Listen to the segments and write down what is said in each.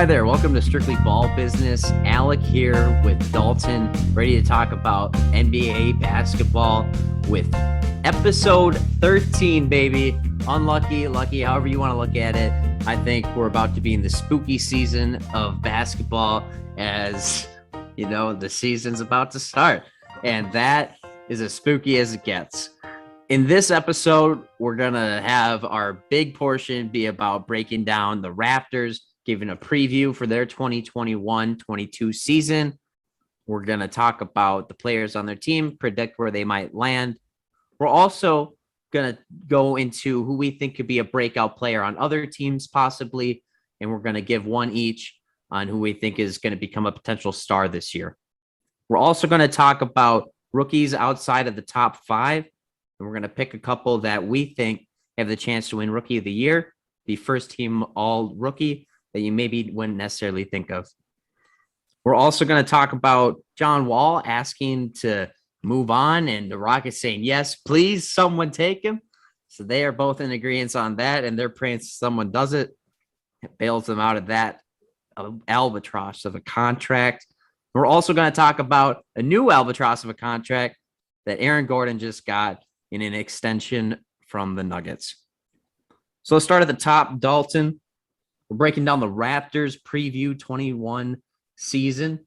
Hi there. Welcome to Strictly Ball Business. Alec here with Dalton, ready to talk about NBA basketball with episode 13, baby. Unlucky, lucky, however you want to look at it. I think we're about to be in the spooky season of basketball as, you know, the season's about to start. And that is as spooky as it gets. In this episode, we're going to have our big portion be about breaking down the Raptors, giving a preview for their 2021-22 season. We're going to talk about the players on their team, predict where they might land. We're also going to go into who we think could be a breakout player on other teams possibly, and we're going to give one each on who we think is going to become a potential star this year. We're also going to talk about rookies outside of the top five, and we're going to pick a couple that we think have the chance to win Rookie of the Year, the first team all rookie that you maybe wouldn't necessarily think of. We're also going to talk about John Wall asking to move on and the Rockets saying, yes, please, someone take him. So they are both in agreement on that, and they're praying someone does it. It bails them out of that albatross of a contract. We're also going to talk about a new albatross of a contract that Aaron Gordon just got in an extension from the Nuggets. So let's start at the top, Dalton. We're breaking down the Raptors preview 21 season.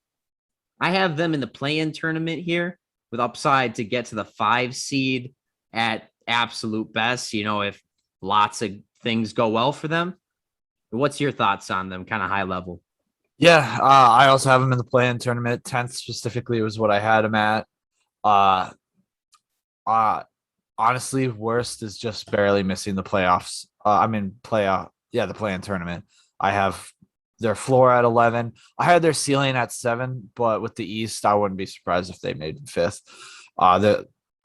I have them in the play-in tournament here with upside to get to the 5 seed at absolute best, you know, if lots of things go well for them. What's your thoughts on them, kind of high level? Yeah, I also have them in the play-in tournament. 10th specifically was what I had them at. Honestly, worst is just barely missing the playoffs. The play-in tournament. I have their floor at 11. I had their ceiling at 7, but with the East, I wouldn't be surprised if they made 5th.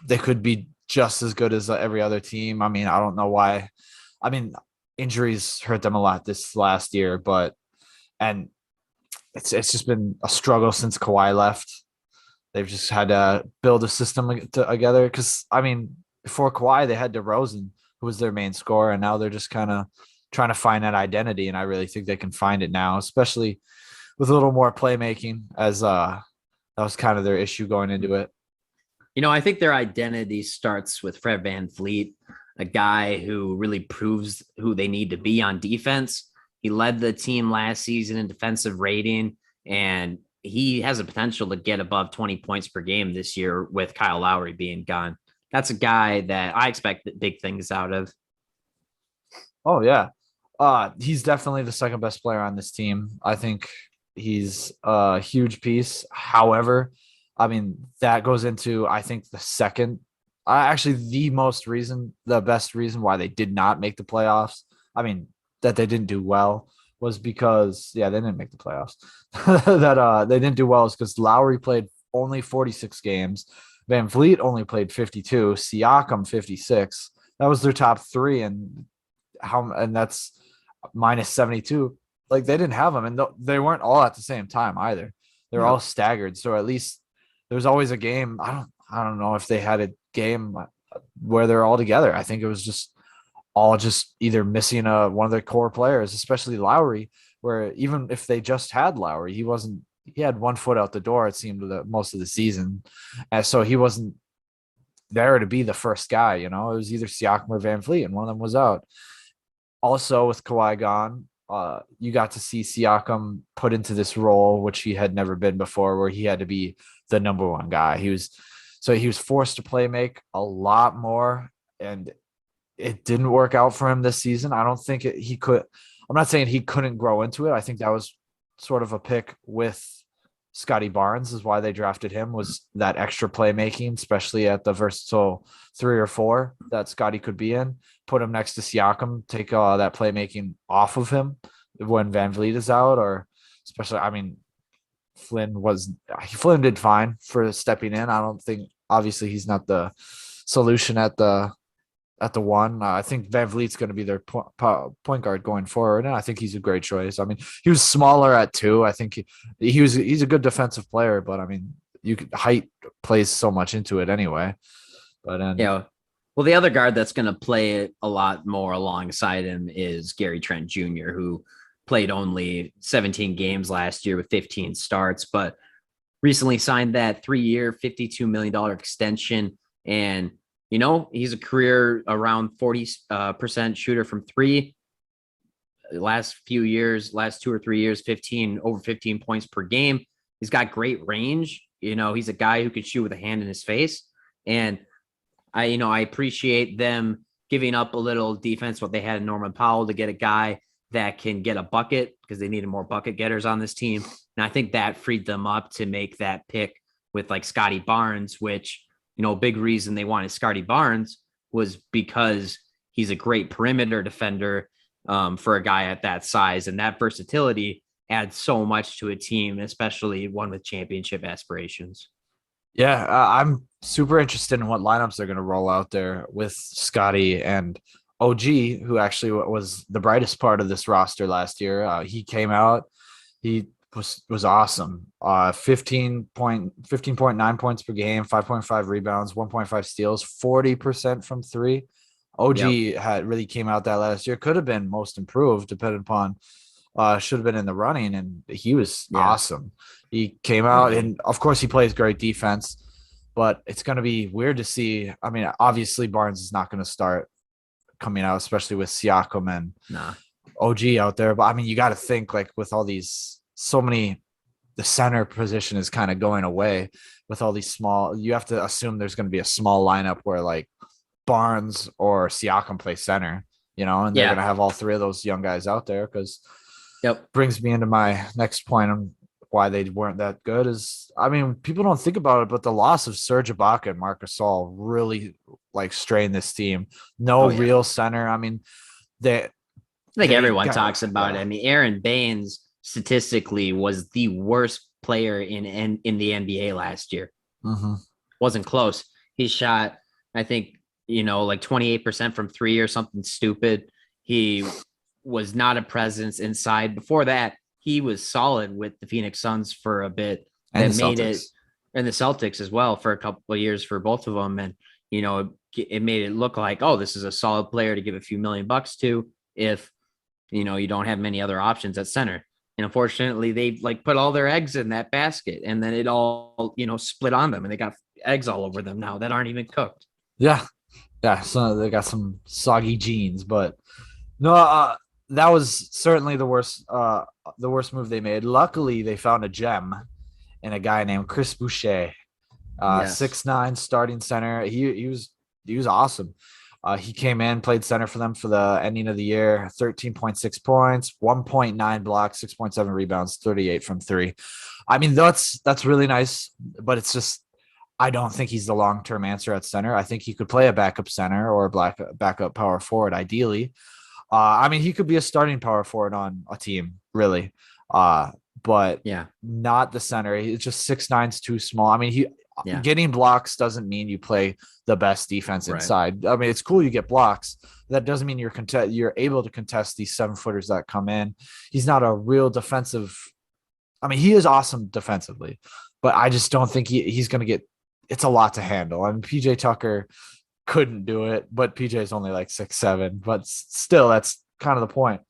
They could be just as good as every other team. I mean, I don't know why. I mean, injuries hurt them a lot this last year, and it's just been a struggle since Kawhi left. They've just had to build a system together because, I mean, before Kawhi, they had DeRozan, who was their main scorer, and now they're just kind of trying to find that identity, and I really think they can find it now, especially with a little more playmaking, as that was kind of their issue going into it. You know, I think their identity starts with Fred VanVleet, a guy who really proves who they need to be on defense. He led the team last season in defensive rating, and he has a potential to get above 20 points per game this year with Kyle Lowry being gone. That's a guy that I expect big things out of. Oh, yeah. He's definitely the second best player on this team. I think he's a huge piece. However, I mean, that goes into, I think, the best reason why they did not make the playoffs. I mean, that they didn't do well was because, they didn't make the playoffs. They didn't do well is because Lowry played only 46 games. VanVleet only played 52. Siakam 56. That was their top 3, and that's minus 72. Like, they didn't have them, and they weren't all at the same time either. They're all staggered. So at least there's always a game. I don't know if they had a game where they're all together. I think it was just either missing one of their core players, especially Lowry, where even if they just had Lowry, he had 1 foot out the door, it seemed, most of the season. And so he wasn't there to be the first guy, you know. It was either Siakam or VanVleet, and one of them was out. Also, with Kawhi gone, you got to see Siakam put into this role, which he had never been before, where he had to be the number one guy. He was forced to play make a lot more, and it didn't work out for him this season. I don't think he could. I'm not saying he couldn't grow into it. I think that was sort of a pick with Scotty Barnes, is why they drafted him, was that extra playmaking, especially at the versatile 3 or 4 that Scotty could be in. Put him next to Siakam, take that playmaking off of him when VanVleet is out, or especially, I mean, Flynn did fine for stepping in. I don't think, obviously, he's not the solution at the 1. I think VanVleet's going to be their point guard going forward, and I think he's a great choice. I mean, he was smaller at 2. I think he's a good defensive player, but I mean, height plays so much into it anyway. But well, the other guard that's going to play it a lot more alongside him is Gary Trent Jr., who played only 17 games last year with 15 starts, but recently signed that 3-year, $52 million extension. And, he's a career around 40% shooter from three. Last 2 or 3 years, over 15 points per game. He's got great range. He's a guy who could shoot with a hand in his face. And I appreciate them giving up a little defense, what they had in Norman Powell, to get a guy that can get a bucket, because they needed more bucket getters on this team. And I think that freed them up to make that pick with like Scotty Barnes, which, a big reason they wanted Scotty Barnes was because he's a great perimeter defender for a guy at that size. And that versatility adds so much to a team, especially one with championship aspirations. Yeah, I'm super interested in what lineups they're going to roll out there with Scotty and OG, who actually was the brightest part of this roster last year. He came out, he was awesome. 15.9 points per game, 5.5 rebounds, 1.5 steals, 40% from three. OG had really came out that last year. Could have been most improved, depending upon should have been in the running, and he was awesome. He came out, and of course he plays great defense, but it's going to be weird to see. I mean, obviously Barnes is not going to start coming out, especially with Siakam and OG out there. But I mean, you got to think like with all these, so many, the center position is kind of going away with all these small. You have to assume there's going to be a small lineup where like Barnes or Siakam play center, and they're going to have all three of those young guys out there because. Brings me into my next point on why they weren't that good is, I mean, people don't think about it, but the loss of Serge Ibaka and Marc Gasol really like strained this team. Real center. I mean, everyone talks about it. I mean, Aaron Baines statistically was the worst player in the NBA last year. Wasn't close. He shot, I think, like 28% from three or something stupid. He was not a presence inside. Before that, he was solid with the Phoenix Suns for a bit. And the Celtics as well for a couple of years for both of them. And, it made it look like, oh, this is a solid player to give a few $1,000,000 to if, you don't have many other options at center. And unfortunately, they like put all their eggs in that basket, and then it all, split on them, and they got eggs all over them now that aren't even cooked. Yeah. So they got some soggy jeans, but no, that was certainly the worst move they made. Luckily, they found a gem in a guy named Chris Boucher, 6'9" starting center. He was awesome. He came in, played center for them for the ending of the year, 13.6 points, 1.9 blocks, 6.7 rebounds, 38 from three. I mean, that's really nice, but it's just, I don't think he's the long-term answer at center. I think he could play a backup center or a backup power forward, ideally. I mean, he could be a starting power forward on a team, really. But not the center. It's just 6'9" too small. I mean, getting blocks doesn't mean you play the best defense inside. I mean, it's cool you get blocks. That doesn't mean you're able to contest these 7-footers that come in. He's not a real defensive. I mean, he is awesome defensively, but I just don't think he's going to get. It's a lot to handle. I mean, PJ Tucker couldn't do it, but PJ is only like 6'7", but still that's kind of the point.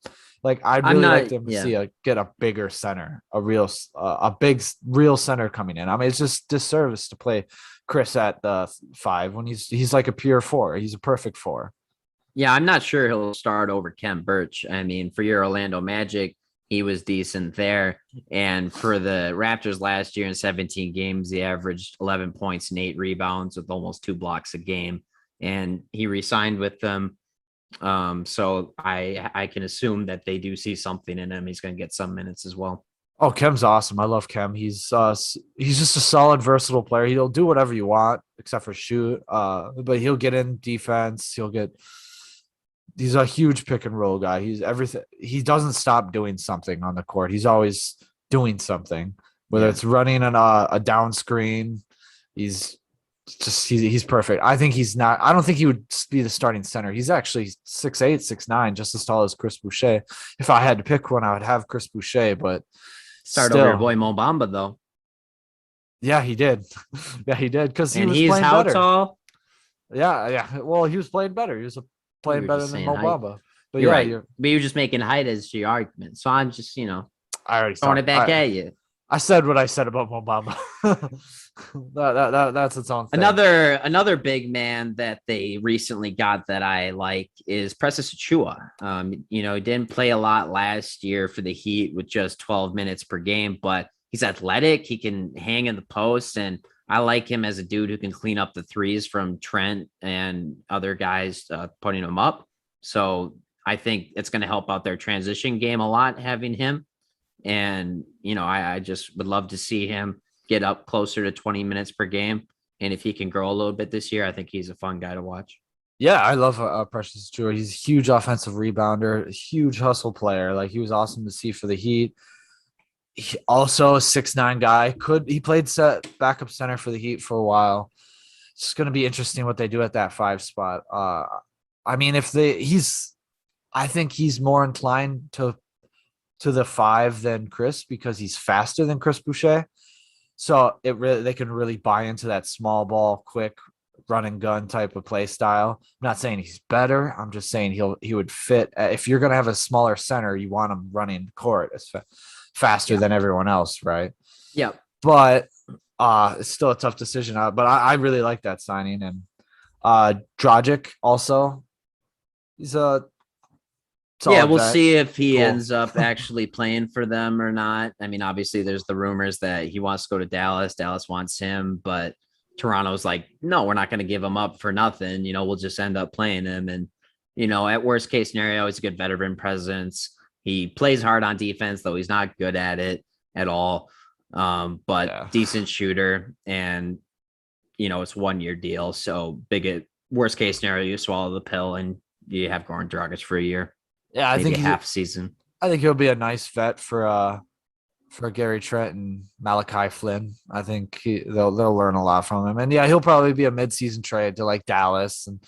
Like, I'd really like them to get a bigger center, a big real center coming in. I mean, it's just disservice to play Chris at the 5 when he's like a pure 4. He's a perfect 4. Yeah, I'm not sure he'll start over Khem Birch. I mean, for your Orlando Magic, he was decent there. And for the Raptors last year in 17 games, he averaged 11 points and 8 rebounds with almost 2 blocks a game. And he re-signed with them. So I can assume that they do see something in him. He's going to get some minutes as well. Oh, Kem's awesome. I love Khem. He's just a solid, versatile player. He'll do whatever you want except for shoot. But he'll get in defense. He's a huge pick and roll guy. He's everything. He doesn't stop doing something on the court. He's always doing something, whether it's running on a down screen. He's perfect. I don't think he would be the starting center. He's actually 6'8", 6'9", just as tall as Chris Boucher. If I had to pick one, I would have Chris Boucher, but start over your boy Mo Bamba though. Yeah, he did. Yeah, he did. Because he's playing how better. Tall? Yeah. Well, he was playing better. He was playing better than Mo Bamba. But You're yeah, right. But you're just making height as your argument. So I'm just, I already throwing thought it back at you. I said what I said about Mo Bamba. That's its own thing. Another big man that they recently got that I like is Precious Achua. He didn't play a lot last year for the Heat with just 12 minutes per game, but he's athletic. He can hang in the post, and I like him as a dude who can clean up the threes from Trent and other guys putting them up. So I think it's going to help out their transition game a lot having him. And, I just would love to see him get up closer to 20 minutes per game. And if he can grow a little bit this year, I think he's a fun guy to watch. Yeah, I love Precious Jewel. He's a huge offensive rebounder, a huge hustle player. Like, he was awesome to see for the Heat. He also a 6'9" guy. He played backup center for the Heat for a while. It's going to be interesting what they do at that 5 spot. I mean, I think he's more inclined to the 5 than Chris, because he's faster than Chris Boucher. So they can really buy into that small ball, quick run and gun type of play style. I'm not saying he's better. I'm just saying he would fit. If you're going to have a smaller center, you want him running the court as faster than everyone else, right? Yeah. But it's still a tough decision. But I really like that signing. And Dragic also, he's a we'll see if he ends up actually playing for them or not. I mean, obviously, there's the rumors that he wants to go to Dallas. Dallas wants him, but Toronto's like, no, we're not going to give him up for nothing. We'll just end up playing him. And, at worst case scenario, he's a good veteran presence. He plays hard on defense, though he's not good at it at all. Decent shooter. And, it's 1-year deal. So worst case scenario, you swallow the pill and you have Goran Dragic for a year. Yeah, I think half season. I think he'll be a nice vet for Gary Trent and Malachi Flynn. I think they'll learn a lot from him. And yeah, he'll probably be a midseason trade to like Dallas, and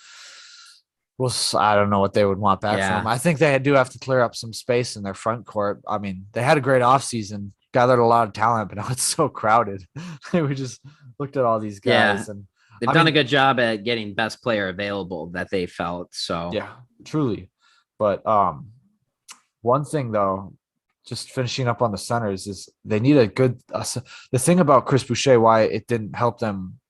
I don't know what they would want back from him. I think they do have to clear up some space in their front court. I mean, they had a great offseason, gathered a lot of talent, but now it's so crowded. We just looked at all these guys, and they've done a good job at getting best player available that they felt. So yeah, truly. But one thing, though, just finishing up on the centers, is they need a good the thing about Chris Boucher, why it didn't help them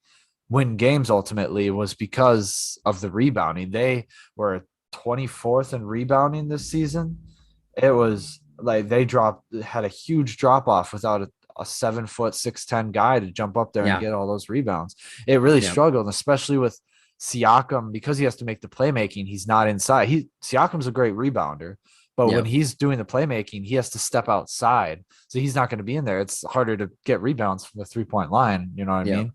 win games ultimately, was because of the rebounding. They were 24th in rebounding this season. It was like they had a huge drop off without a 7', 6'10" guy to jump up there and get all those rebounds. It really struggled, especially with Siakam, because he has to make the playmaking. He's not inside. Siakam's a great rebounder, but when he's doing the playmaking, he has to step outside. So he's not going to be in there. It's harder to get rebounds from the 3-point line. You know what I mean?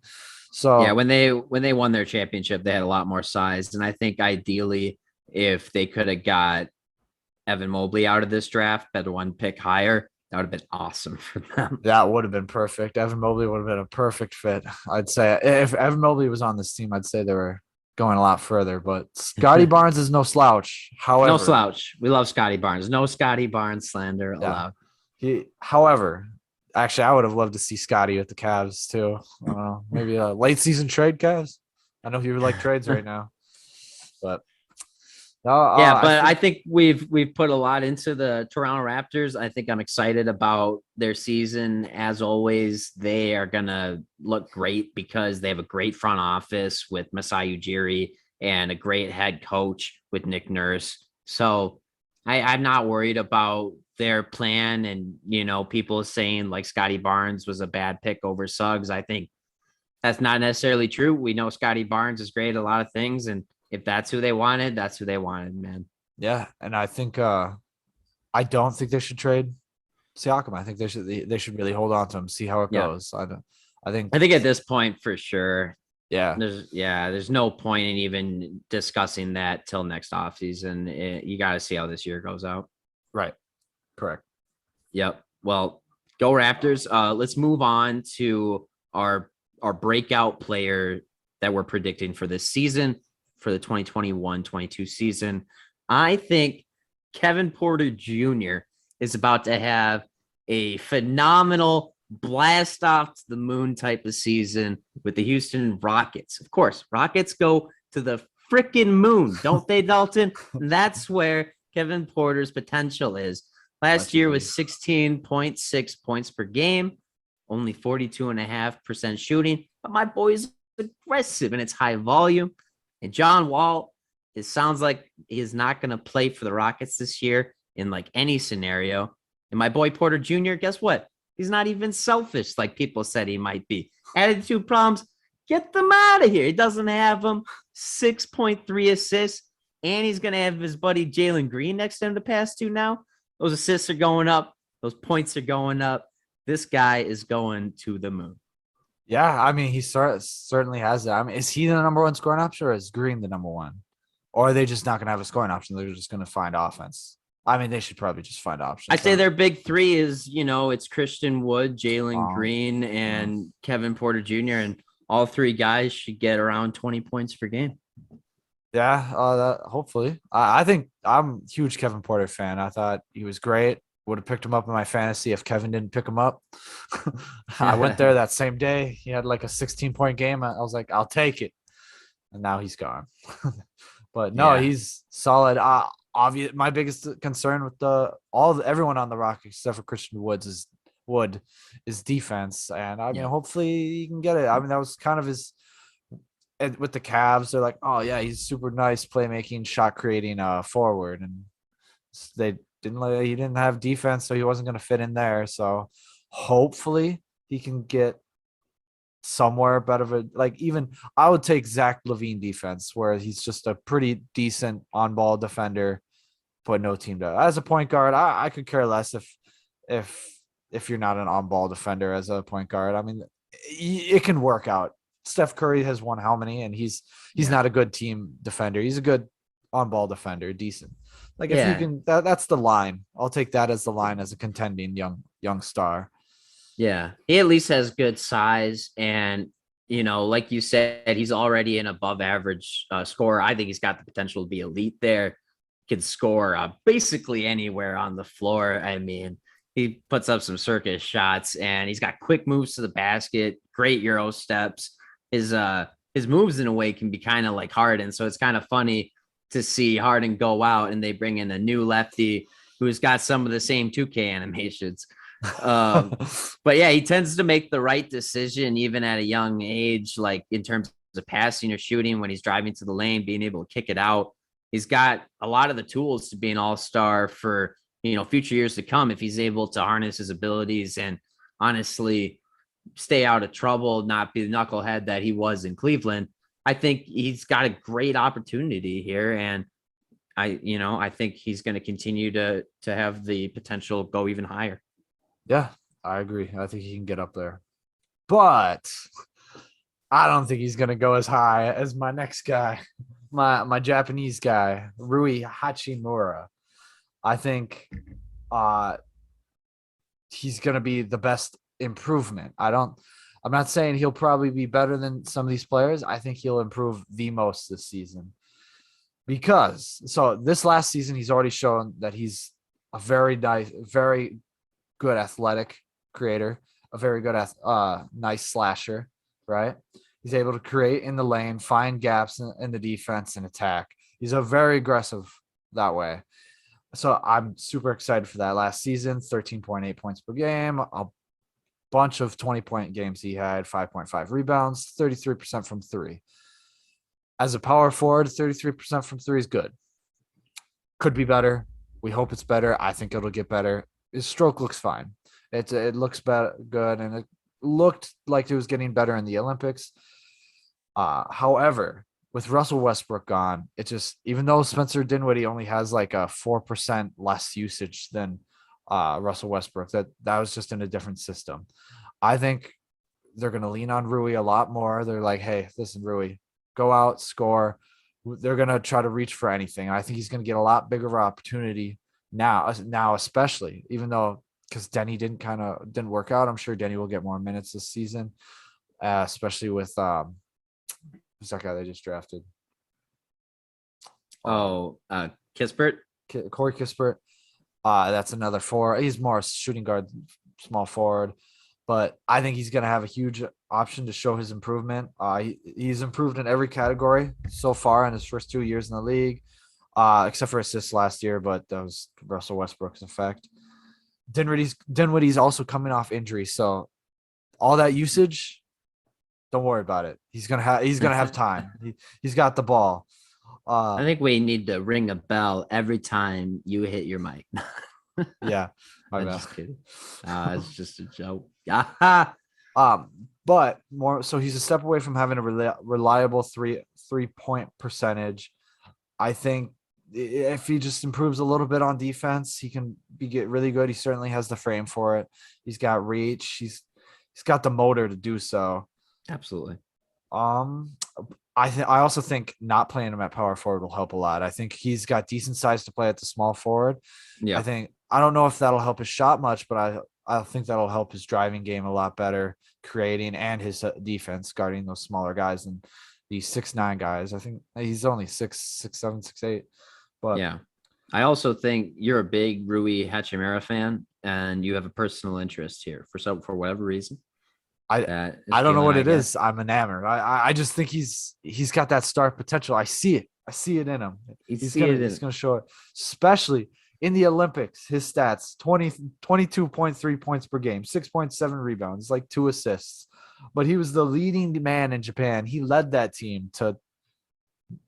So when they won their championship, they had a lot more size. And I think ideally, if they could have got Evan Mobley out of this draft, better one pick higher, that would have been awesome for them. That would have been perfect. Evan Mobley would have been a perfect fit. I'd say if Evan Mobley was on this team, I'd say they were going a lot further, but Scotty Barnes is no slouch. However, no slouch. We love Scotty Barnes. No Scotty Barnes slander allowed. However, actually, I would have loved to see Scotty with the Cavs too. Maybe a late season trade, Cavs. I know you like trades right now, but I think we've put a lot into the Toronto Raptors. I think I'm excited about their season. As always, they are gonna look great because they have a great front office with Masai Ujiri and a great head coach with Nick Nurse. So I'm not worried about their plan. And people saying like Scotty Barnes was a bad pick over Suggs. I think that's not necessarily true. We know Scotty Barnes is great at a lot of things, and if that's who they wanted, that's who they wanted, man. Yeah, and I think I don't think they should trade Siakam. I think they should really hold on to him, see how it goes. I think at this point for sure. Yeah. There's no point in even discussing that till next offseason. You got to see how this year goes out. Right. Correct. Yep. Well, go Raptors. Let's move on to our breakout player that we're predicting for this season, for the 2021-22 season. I think Kevin Porter Jr. is about to have a phenomenal blast off to the moon type of season with the Houston Rockets. Of course, Rockets go to the freaking moon, don't they, Dalton? That's where Kevin Porter's potential is. Last year was 16.6 points per game, only 42.5% shooting. But my boy's aggressive and it's high volume. And John Wall, it sounds like he's not going to play for the Rockets this year in like any scenario. And my boy Porter Jr., guess what? He's not even selfish like people said he might be. Attitude problems, get them out of here. He doesn't have them. 6.3 assists. And he's going to have his buddy Jalen Green next to him to pass to now. Those assists are going up. Those points are going up. This guy is going to the moon. Yeah, I mean, he certainly has that. I mean, is he the number one scoring option or is Green the number one? Or are they just not going to have a scoring option? They're just going to find offense. I mean, they should probably just find options. I'd say their big three is, it's Christian Wood, Jalen Green, and Kevin Porter Jr. And all three guys should get around 20 points per game. Yeah, hopefully. I think I'm a huge Kevin Porter fan. I thought he was great. Would have picked him up in my fantasy if Kevin didn't pick him up. I went there that same day. He had like a 16-point game. I was like, I'll take it. And now he's gone. But no, he's solid. My biggest concern with everyone on the Rockets except for Christian Wood is defense. And I mean, hopefully he can get it. I mean, that was kind of his. With the Cavs, they're like, oh yeah, he's super nice playmaking, shot creating forward, and he didn't have defense, so he wasn't going to fit in there. So hopefully he can get somewhere better. Even I would take Zach LaVine defense, where he's just a pretty decent on-ball defender, but no team to. As a point guard, I could care less if you're not an on-ball defender as a point guard. I mean, it can work out. Steph Curry has won how many, and he's not a good team defender. He's a good on-ball defender, decent. If you can, that's the line. I'll take that as the line as a contending young star. Yeah, he at least has good size, and like you said, he's already an above-average scorer. I think he's got the potential to be elite there. Can score basically anywhere on the floor. I mean, he puts up some circus shots, and he's got quick moves to the basket, great Euro steps. His moves in a way can be kind of like Harden. So it's kind of funny to see Harden go out and they bring in a new lefty who's got some of the same 2K animations. But yeah, he tends to make the right decision even at a young age, like in terms of passing or shooting when he's driving to the lane, being able to kick it out. He's got a lot of the tools to be an all-star for, future years to come if he's able to harness his abilities and honestly stay out of trouble, not be the knucklehead that he was in Cleveland. I think he's got a great opportunity here. And I think he's going to continue to have the potential go even higher. Yeah, I agree. I think he can get up there, but I don't think he's going to go as high as my next guy, my Japanese guy, Rui Hachimura. I think he's going to be the best improvement. I'm not saying he'll probably be better than some of these players. I think he'll improve the most this season so this last season, he's already shown that he's a very good athletic creator, a very good, nice slasher, right? He's able to create in the lane, find gaps in the defense and attack. He's a very aggressive that way. So I'm super excited for that. Last season, 13.8 points per game, a bunch of 20-point games he had, 5.5 rebounds, 33% from three. As a power forward, 33% from three is good. Could be better. We hope it's better. I think it'll get better. His stroke looks fine. It looks good, and it looked like it was getting better in the Olympics. However, with Russell Westbrook gone, it just, even though Spencer Dinwiddie only has like a 4% less usage than Russell Westbrook, that was just in a different system. I think they're going to lean on Rui a lot more. They're like, hey, listen, Rui, go out, score. They're going to try to reach for anything. I think he's going to get a lot bigger of an opportunity now, especially, even though, because Denny didn't work out. I'm sure Denny will get more minutes this season, especially with who's that guy they just drafted? Kisper. Corey Kisper. That's another forward. He's more shooting guard, small forward, but I think he's going to have a huge option to show his improvement. He's improved in every category so far in his first 2 years in the league. except for assists last year, but that was Russell Westbrook's effect. Dinwiddie's also coming off injury, so all that usage, don't worry about it. He's gonna have time. He's got the ball. I think we need to ring a bell every time you hit your mic. Yeah, my I'm bad. just kidding. It's just a joke. Yeah. But more so, he's a step away from having a reliable three-point percentage. I think if he just improves a little bit on defense, he can get really good. He certainly has the frame for it. He's got reach. He's got the motor to do so. Absolutely. I also think not playing him at power forward will help a lot. I think he's got decent size to play at the small forward. Yeah. I don't know if that'll help his shot much, but I think that'll help his driving game a lot better, creating, and his defense guarding those smaller guys and these 6'9" guys. I think he's only 6'7", 6'8". But yeah, I also think you're a big Rui Hachimura fan, and you have a personal interest here for whatever reason. I don't know what it is. I'm enamored. I just think he's got that star potential. I see it. I see it in him. He's gonna show it, especially in the Olympics. His stats: 22.3 points per game, 6.7 rebounds, like 2 assists. But he was the leading man in Japan. He led that team to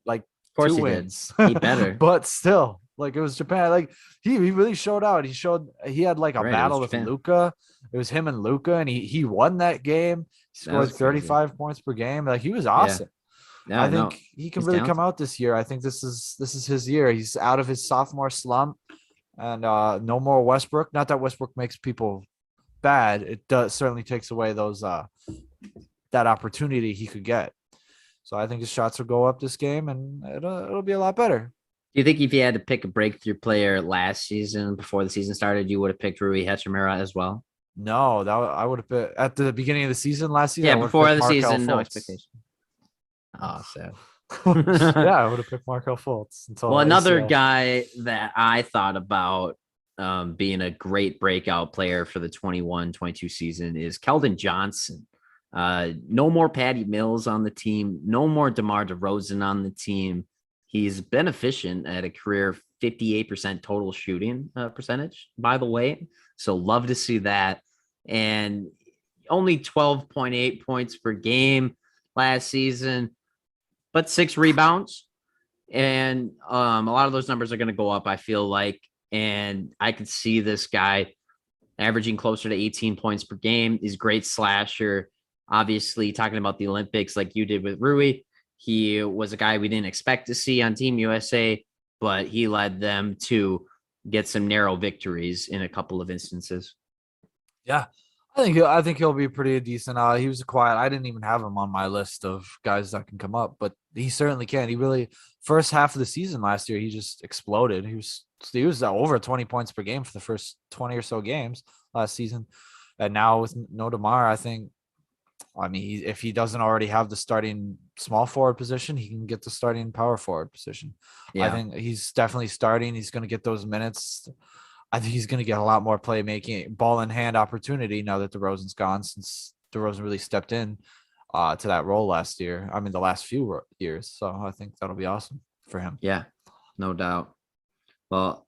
like 2 wins. He better. But still, like, it was Japan. Like, he really showed out. He had like a battle with Luka. It was him and Luka, and he won that game. He scored 35 points per game. Like, he was awesome. Yeah, I think he can really come out this year. I think this is his year. He's out of his sophomore slump, and no more Westbrook. Not that Westbrook makes people bad. It certainly takes away those that opportunity he could get. So I think his shots will go up this game, and it'll be a lot better. Do you think if you had to pick a breakthrough player last season before the season started, you would have picked Rui Hachimura as well? No, I would have picked at the beginning of the season last season. Yeah, before the season, no expectation. Oh, sad. Yeah, I would have picked Markelle Fultz. Well, another guy that I thought about being a great breakout player for the 21-22 season is Kelvin Johnson. No more Patty Mills on the team. No more DeMar DeRozan on the team. He's been efficient at a career 58% total shooting percentage, by the way. So love to see that. And only 12.8 points per game last season, but 6 rebounds. And a lot of those numbers are going to go up, I feel like. And I could see this guy averaging closer to 18 points per game. He's a great slasher. Obviously, talking about the Olympics like you did with Rui, he was a guy we didn't expect to see on Team USA, but he led them to get some narrow victories in a couple of instances. Yeah, I think he'll be pretty decent. He was quiet. I didn't even have him on my list of guys that can come up, but he certainly can. He really, first half of the season last year, he just exploded. He was over 20 points per game for the first 20 or so games last season, and now with no DeMar, I mean, if he doesn't already have the starting small forward position, he can get the starting power forward position. Yeah. I think he's definitely starting. He's going to get those minutes. I think he's going to get a lot more playmaking, ball in hand opportunity now that DeRozan's gone, since DeRozan really stepped in to that role last year. I mean, the last few years. So I think that'll be awesome for him. Yeah, no doubt. Well,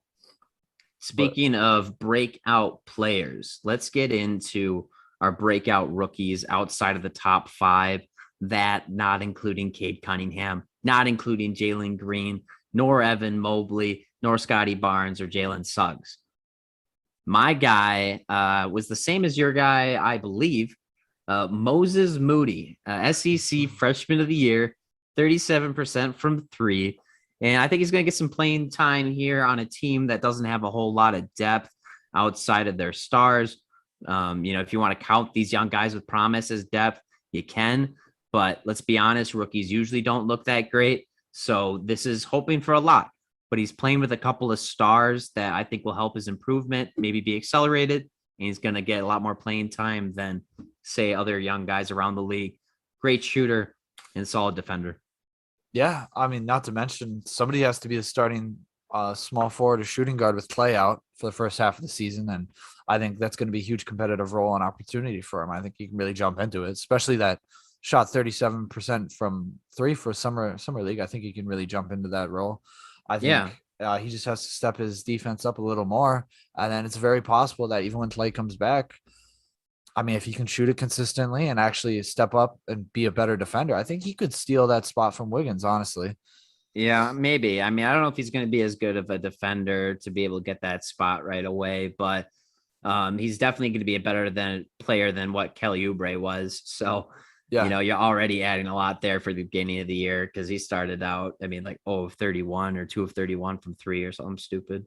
speaking of breakout players, let's get into our breakout rookies outside of the top 5, that not including Cade Cunningham, not including Jalen Green, nor Evan Mobley, nor Scotty Barnes or Jalen Suggs. My guy was the same as your guy, I believe. Moses Moody, SEC Freshman of the Year, 37% from 3. And I think he's going to get some playing time here on a team that doesn't have a whole lot of depth outside of their stars. If you want to count these young guys with promise as depth, you can. But let's be honest, rookies usually don't look that great. So this is hoping for a lot. But he's playing with a couple of stars that I think will help his improvement, maybe be accelerated. And he's going to get a lot more playing time than, say, other young guys around the league. Great shooter and solid defender. Yeah, I mean, not to mention, somebody has to be the starting small forward or shooting guard with Clay out for the first half of the season. And I think that's going to be a huge competitive role and opportunity for him. I think he can really jump into it, especially that shot 37% from 3 for summer league. I think he can really jump into that role. I Yeah. think he just has to step his defense up a little more. And then it's very possible that even when Clay comes back, I mean, if he can shoot it consistently and actually step up and be a better defender, I think he could steal that spot from Wiggins, honestly. Yeah, maybe. I mean, I don't know if he's going to be as good of a defender to be able to get that spot right away, but he's definitely going to be a better than player than what Kelly Oubre was. So, Yeah. you're already adding a lot there for the beginning of the year because he started out, I mean, like 0 of 31 or 2 of 31 from three or something stupid.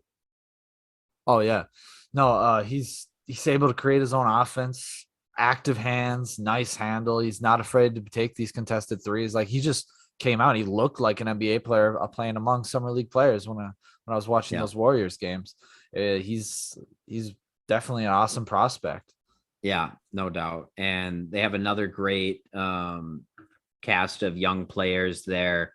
Oh yeah. No, he's able to create his own offense, active hands, nice handle. He's not afraid to take these contested threes. Like he just came out. He looked like an NBA player playing among summer league players when I was watching Yeah. those Warriors games. He's definitely an awesome prospect. Yeah, no doubt. And they have another great cast of young players there.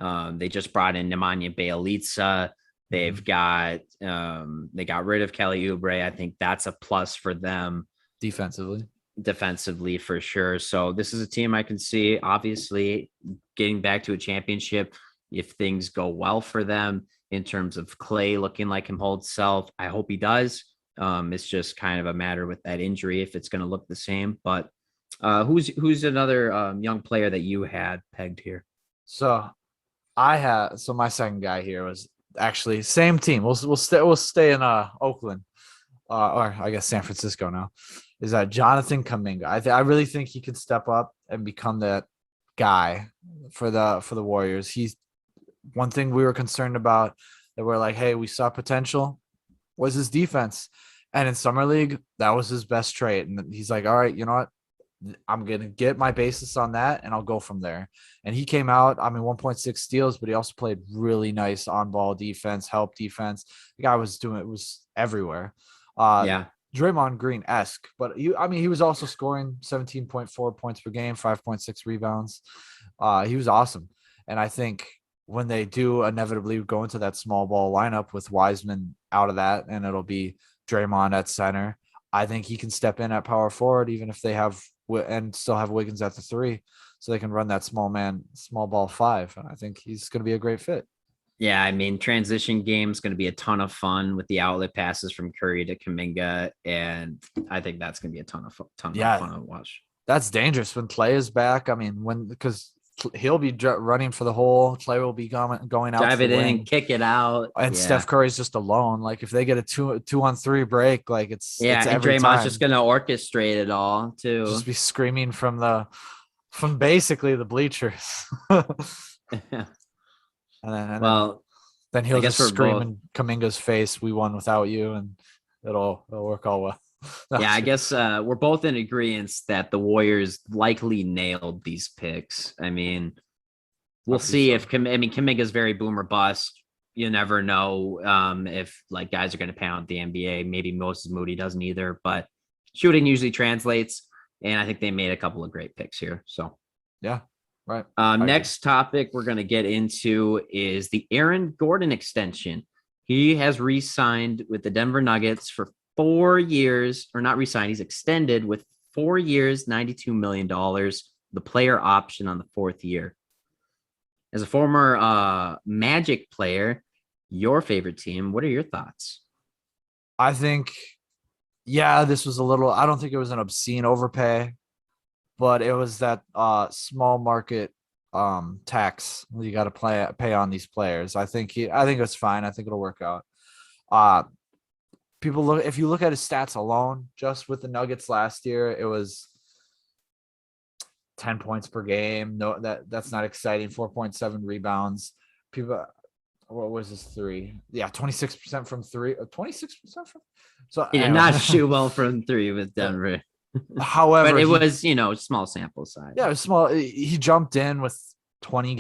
They just brought in Nemanja Bjelica. They've got they got rid of Kelly Oubre. I think that's a plus for them defensively for sure. So this is a team I can see obviously getting back to a championship if things go well for them in terms of Clay looking like himself. I hope he does. It's just kind of a matter with that injury if it's going to look the same. But who's another young player that you had pegged here? So my second guy here was actually same team. We'll stay in Oakland, or I guess San Francisco now. Is that Jonathan Caminga? I really think he could step up and become that guy for the Warriors. He's one thing we were concerned about that we're like, hey, we saw potential was his defense, and in summer league that was his best trait. And he's like, all right, you know what? I'm going to get my basis on that and I'll go from there. And he came out, 1.6 steals, but he also played really nice on ball defense, help defense. The guy was everywhere. Yeah. Draymond Green-esque, but he was also scoring 17.4 points per game, 5.6 rebounds. He was awesome. And I think when they do inevitably go into that small ball lineup with Wiseman out of that, and it'll be Draymond at center, I think he can step in at power forward, even if they have and still have Wiggins at the 3, so they can run that small ball 5. And I think he's going to be a great fit. Yeah, I mean, transition game is going to be a ton of fun with the outlet passes from Curry to Caminga, and I think that's going to be a ton of fun to watch. That's dangerous when Clay is back. I mean, because he'll be running for the hole, Clay will be going out, drive it in and kick it out, and Steph Curry's just alone. Like if they get a 2-on-3 break, like it's and every Draymond's time. just going to orchestrate it all too. Just be screaming from basically the bleachers. And then he'll just scream in Kaminga's face, "We won without you," and it'll work all well. Yeah, I guess we're both in agreement that the Warriors likely nailed these picks. I mean, we'll see if Kaminga's very boom or bust. You never know if like guys are going to pound the NBA. Maybe Moses Moody doesn't either, but shooting usually translates, and I think they made a couple of great picks here. So yeah. Right. Next topic we're going to get into is the Aaron Gordon extension. He has re-signed with the Denver Nuggets for 4 years, or not re-signed. He's extended with 4 years, $92 million, the player option on the 4th year. As a former Magic player, your favorite team, what are your thoughts? I think, this was I don't think it was an obscene overpay, but it was that small market tax you got to pay on these players. I think it's fine. I think it'll work out. If you look at his stats alone, just with the Nuggets last year, it was 10 points per game. No, that's not exciting. 4.7 rebounds. What was his 3? Yeah, 26% from 3. 26% from. So he did not shoot well from 3 with Denver. However, but it was, small sample size. Yeah, it was small. He jumped in with 30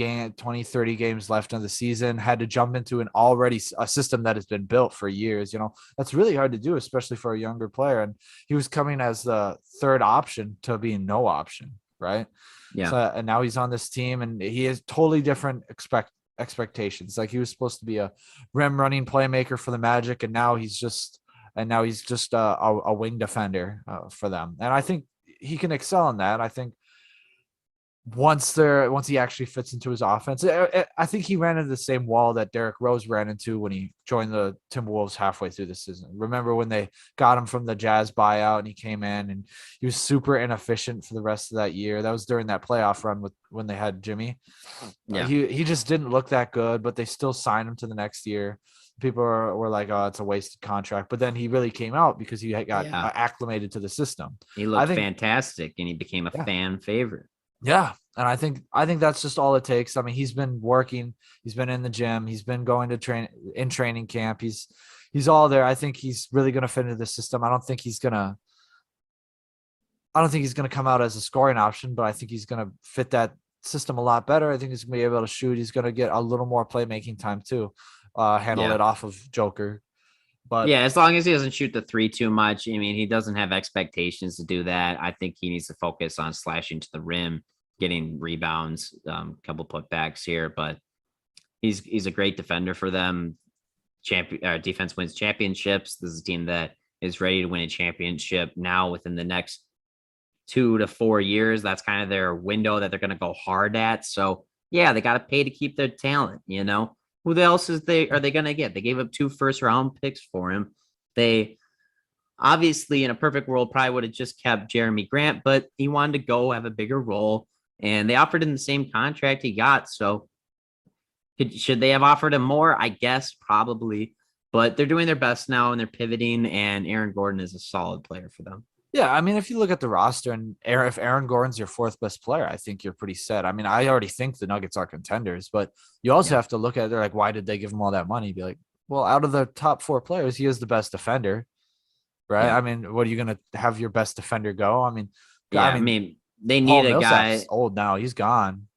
games left in the season, had to jump into a system that has been built for years. That's really hard to do, especially for a younger player. And he was coming as the third option to being no option, right? Yeah. So, and now he's on this team, and he has totally different expectations. Like he was supposed to be a rim running playmaker for the Magic, and now he's just a wing defender for them. And I think he can excel in that. I think once he actually fits into his offense. I think he ran into the same wall that Derrick Rose ran into when he joined the Timberwolves halfway through the season. Remember when they got him from the Jazz buyout and he came in and he was super inefficient for the rest of that year. That was during that playoff run when they had Jimmy. Yeah. He just didn't look that good, but they still signed him to the next year. People were like, "Oh, it's a wasted contract," but then he really came out because he got acclimated to the system. He looked fantastic, and he became a fan favorite. Yeah, and I think that's just all it takes. I mean, he's been working, he's been in the gym, he's been going to training camp. He's all there. I think he's really going to fit into the system. I don't think he's going to come out as a scoring option, but I think he's going to fit that system a lot better. I think he's going to be able to shoot. He's going to get a little more playmaking time too. Handle it off of Joker. But yeah, as long as he doesn't shoot the three too much. I mean, he doesn't have expectations to do that. I think he needs to focus on slashing to the rim, getting rebounds, couple putbacks here, but he's a great defender for them. Defense wins championships. This is a team that is ready to win a championship now within the next 2 to 4 years. That's kind of their window that they're going to go hard at. So yeah, they got to pay to keep their talent. Who else are they going to get? They gave up 2 first-round picks for him. They obviously, in a perfect world, probably would have just kept Jeremy Grant, but he wanted to go have a bigger role, and they offered him the same contract he got. So should they have offered him more? I guess probably, but they're doing their best now, and they're pivoting, and Aaron Gordon is a solid player for them. Yeah, I mean, if you look at the roster and if Aaron Gordon's your 4th best player, I think you're pretty set. I mean, I already think the Nuggets are contenders, but you also have to look at it. They're like, why did they give him all that money? Be like, well, out of the top 4 players, he is the best defender, right? Yeah. I mean, what are you going to have your best defender go? I mean, they need a guy old now. He's gone.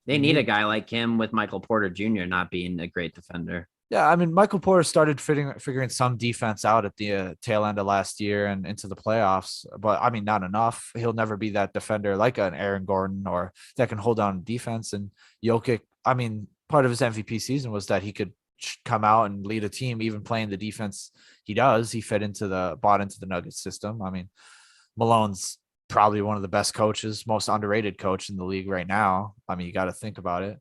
They need a guy like him with Michael Porter Jr. not being a great defender. Yeah, I mean, Michael Porter started figuring some defense out at the tail end of last year and into the playoffs, but I mean, not enough. He'll never be that defender like an Aaron Gordon or that can hold down defense. And Jokic, I mean, part of his MVP season was that he could come out and lead a team, even playing the defense he does. He bought into the Nuggets system. I mean, Malone's probably one of the best coaches, most underrated coach in the league right now. I mean, you got to think about it.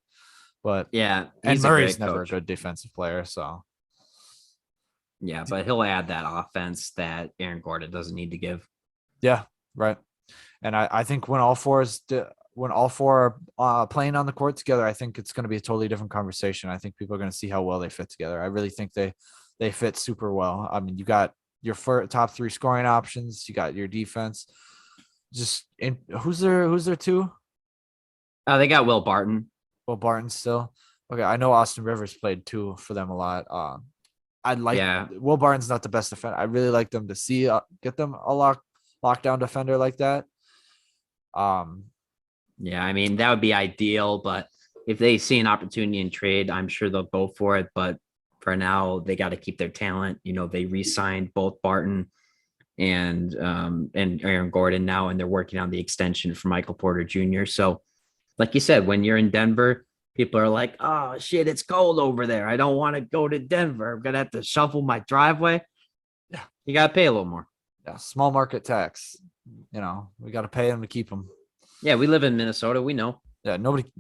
But yeah, and Murray's never a good defensive player, so yeah, but he'll add that offense that Aaron Gordon doesn't need to give. Yeah, right. And I think when all four are playing on the court together, I think it's going to be a totally different conversation. I think people are going to see how well they fit together. I really think they fit super well. I mean, you got your top 3 scoring options, you got your defense. Who's there 2? They got Will Barton. Will Barton still. Okay, I know Austin Rivers played 2 for them a lot. Will Barton's not the best defender. I really like them to get them a lockdown defender like that. Yeah, I mean, that would be ideal, but if they see an opportunity in trade, I'm sure they'll go for it. But for now, they got to keep their talent. They re-signed both Barton and Aaron Gordon now, and they're working on the extension for Michael Porter Jr. So like you said, when you're in Denver, people are like, oh, shit, it's cold over there. I don't want to go to Denver. I'm going to have to shovel my driveway. Yeah, you got to pay a little more. Yeah, small market tax. We got to pay them to keep them. Yeah, we live in Minnesota. We know. Yeah, nobody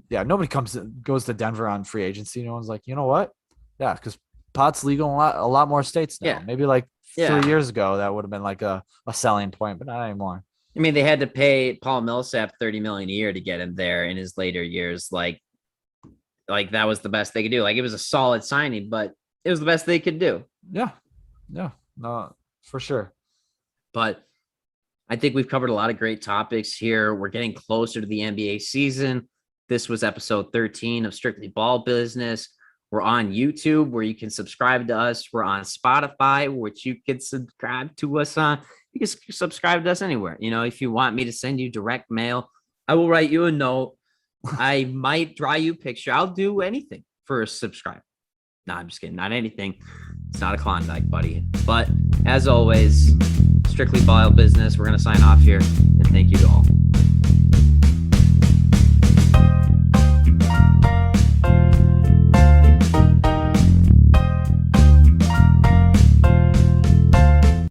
goes to Denver on free agency. No one's like, you know what? Yeah, because pot's legal in a lot more states now. Yeah. Maybe 3 years ago, that would have been like a selling point, but not anymore. I mean, they had to pay Paul Millsap $30 million a year to get him there in his later years. Like that was the best they could do. It was a solid signing, but it was the best they could do. Yeah, no, for sure. But I think we've covered a lot of great topics here. We're getting closer to the NBA season. This was episode 13 of Strictly Ball Business. We're on YouTube, where you can subscribe to us. We're on Spotify, which you can subscribe to us on. You can subscribe to us anywhere. If you want me to send you direct mail, I will write you a note. I might draw you a picture. I'll do anything for a subscribe. No, I'm just kidding. Not anything. It's not a Klondike, buddy. But as always, Strictly Ball Business. We're going to sign off here. And thank you to all.